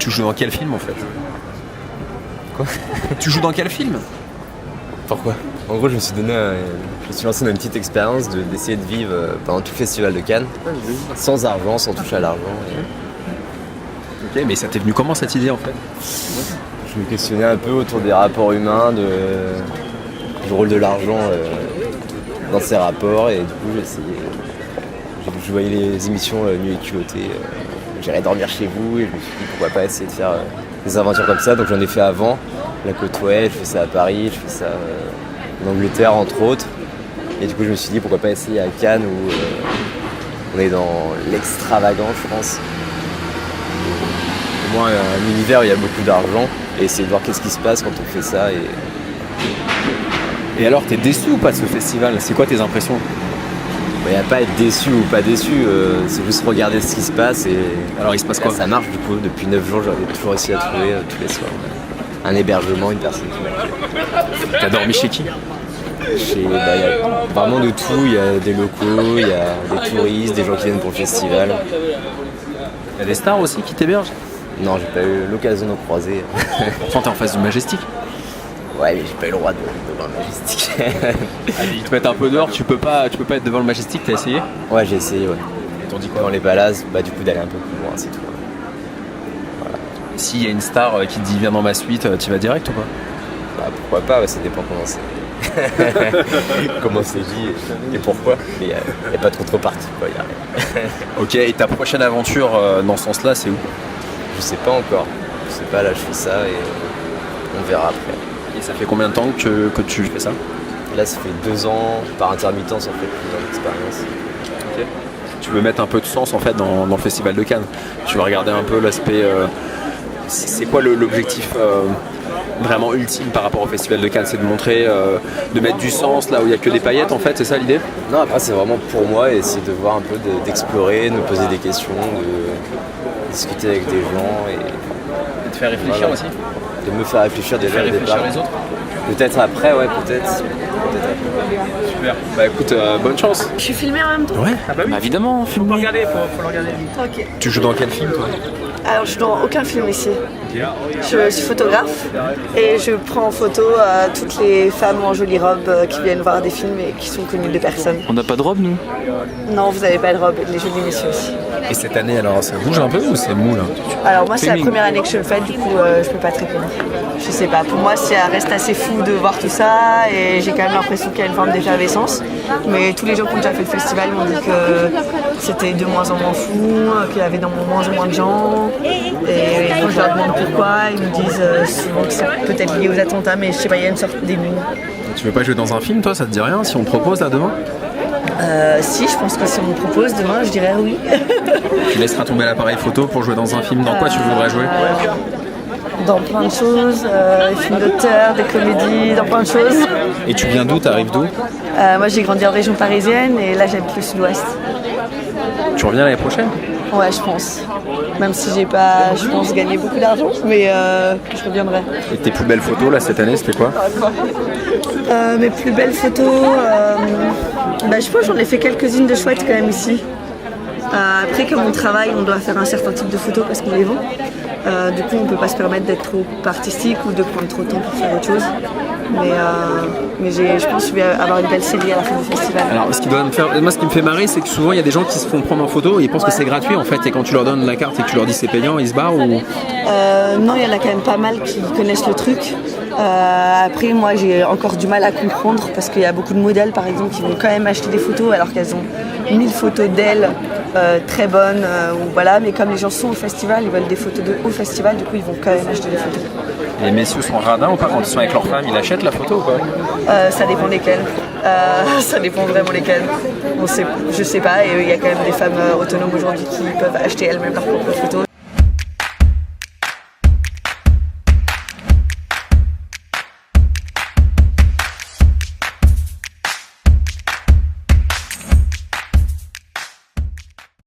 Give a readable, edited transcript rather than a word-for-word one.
Tu joues dans quel film en fait? Quoi? Tu joues dans quel film? Pourquoi? En gros, je me suis lancé dans une petite expérience d'essayer de vivre pendant tout le festival de Cannes, sans argent, sans toucher à l'argent. Ok, mais ça t'est venu comment cette idée en fait? Je me questionnais un peu autour des rapports humains, du rôle de l'argent dans ces rapports, et du coup j'ai essayé. Je voyais les émissions Nuit et culottée, j'irais dormir chez vous, et je me suis dit pourquoi pas essayer de faire des aventures comme ça. Donc j'en ai fait avant, la côte ouest, je fais ça à Paris, je fais ça en Angleterre entre autres. Et du coup je me suis dit pourquoi pas essayer à Cannes où on est dans l'extravagance, je pense. Au moins un univers où il y a beaucoup d'argent, et essayer de voir qu'est-ce qui se passe quand on fait ça. Et alors, t'es déçu ou pas de ce festival? C'est quoi tes impressions? Il n'y a pas à être déçu ou pas déçu, c'est juste regarder ce qui se passe. Et alors il se passe quoi? Ça marche du coup, depuis 9 jours j'avais toujours essayé à trouver tous les soirs un hébergement, une personne qui m'accueille. T'as dormi chez qui? Il y a vraiment de tout, il y a des locaux, il y a des touristes, des gens qui viennent pour le festival. Il y a des stars aussi qui t'hébergent? Non, j'ai pas eu l'occasion d'en croiser. Pourtant t'es en face du Majestic. Ouais, mais j'ai pas eu le droit de devant le Majestic. Ils te mettent un peu dehors, tu peux pas être devant le Majestic, t'as essayé? Ouais, j'ai essayé, ouais. Et t'en dis quoi? Dans les palaces, du coup d'aller un peu plus loin, c'est tout. Voilà. S'il y a une star qui te dit viens dans ma suite, tu vas direct ou pas? Pourquoi pas, ça dépend comment c'est. Comment c'est dit et pourquoi. Mais il n'y a pas de contrepartie, quoi. Ok, et ta prochaine aventure dans ce sens-là, c'est où? Je sais pas encore. Je sais pas, là je fais ça et on verra après. Et ça fait combien de temps que tu fais ça? Là ça fait 2 ans, par intermittence en fait, plus d'expérience. Ok. Tu veux mettre un peu de sens en fait dans le festival de Cannes. Tu vas regarder un peu l'aspect. C'est quoi l'objectif vraiment ultime par rapport au festival de Cannes? C'est de montrer, de mettre du sens là où il n'y a que des paillettes en fait, c'est ça l'idée? Non, après c'est vraiment pour moi, essayer de voir un peu, d'explorer, de me poser des questions, de discuter avec des gens Et de faire réfléchir aussi? De me faire réfléchir déjà au départ. Les autres? Peut-être après, ouais, peut-être. Super. Bah écoute, bonne chance. Je suis filmée en même temps. Ouais, bah évidemment, filme. Faut le regarder. Ok. Tu joues dans quel film toi? Alors je suis dans aucun film ici. Je suis photographe et je prends en photo toutes les femmes en jolie robe qui viennent voir des films et qui sont connues de personne. On n'a pas de robe nous? Non, vous n'avez pas de robe, les jolis messieurs aussi. Et cette année alors ça bouge un peu ou c'est mou là? Alors moi c'est la première année que je le fais, du coup je peux pas te répondre. Je sais pas, pour moi ça reste assez fou de voir tout ça et j'ai quand même l'impression qu'il y a une forme d'effervescence. Mais tous les gens qui ont déjà fait le festival m'ont dit que c'était de moins en moins fou, qu'il y avait de moins en moins de gens. Et quand je leur demande pourquoi, ils me disent souvent que c'est peut-être lié aux attentats, mais je sais pas, il y a une sorte d'émule. Tu veux pas jouer dans un film toi, ça te dit rien si on te propose là demain? Si, je pense que si on me propose demain, je dirais oui. Tu laisseras tomber l'appareil photo pour jouer dans un film, dans quoi tu voudrais jouer? Dans plein de choses, des films d'auteur, des comédies, dans plein de choses. Et tu viens d'où? T'arrives d'où? Moi j'ai grandi en région parisienne et là j'habite le sud-ouest. Tu reviens l'année prochaine? Ouais, je pense. Même si j'ai pas, je pense, gagné beaucoup d'argent, mais je reviendrai. Et tes plus belles photos là cette année, c'était quoi? Mes plus belles photos, je pense que j'en ai fait quelques-unes de chouettes quand même ici. Après, comme on travaille, on doit faire un certain type de photos parce qu'on les vend. Du coup, on ne peut pas se permettre d'être trop artistique ou de prendre trop de temps pour faire autre chose. Mais je pense que je vais avoir une belle série à la fin du festival. Alors, ce qui me fait marrer, c'est que souvent il y a des gens qui se font prendre en photo et ils pensent que c'est gratuit en fait. Et quand tu leur donnes la carte et que tu leur dis c'est payant, ils se barrent ou... Non, il y en a quand même pas mal qui connaissent le truc. Après, moi, j'ai encore du mal à comprendre parce qu'il y a beaucoup de modèles, par exemple, qui vont quand même acheter des photos alors qu'elles ont 1000 photos d'elles très bonnes. Voilà. Mais comme les gens sont au festival, ils veulent des photos au festival, du coup, ils vont quand même acheter des photos. Les messieurs sont radins ou pas quand ils sont avec leur femme, ils achètent la photo ou pas? Ça dépend lesquels. Ça dépend vraiment lesquels. Je sais pas, et il y a quand même des femmes autonomes aujourd'hui qui peuvent acheter elles-mêmes leurs propres photos.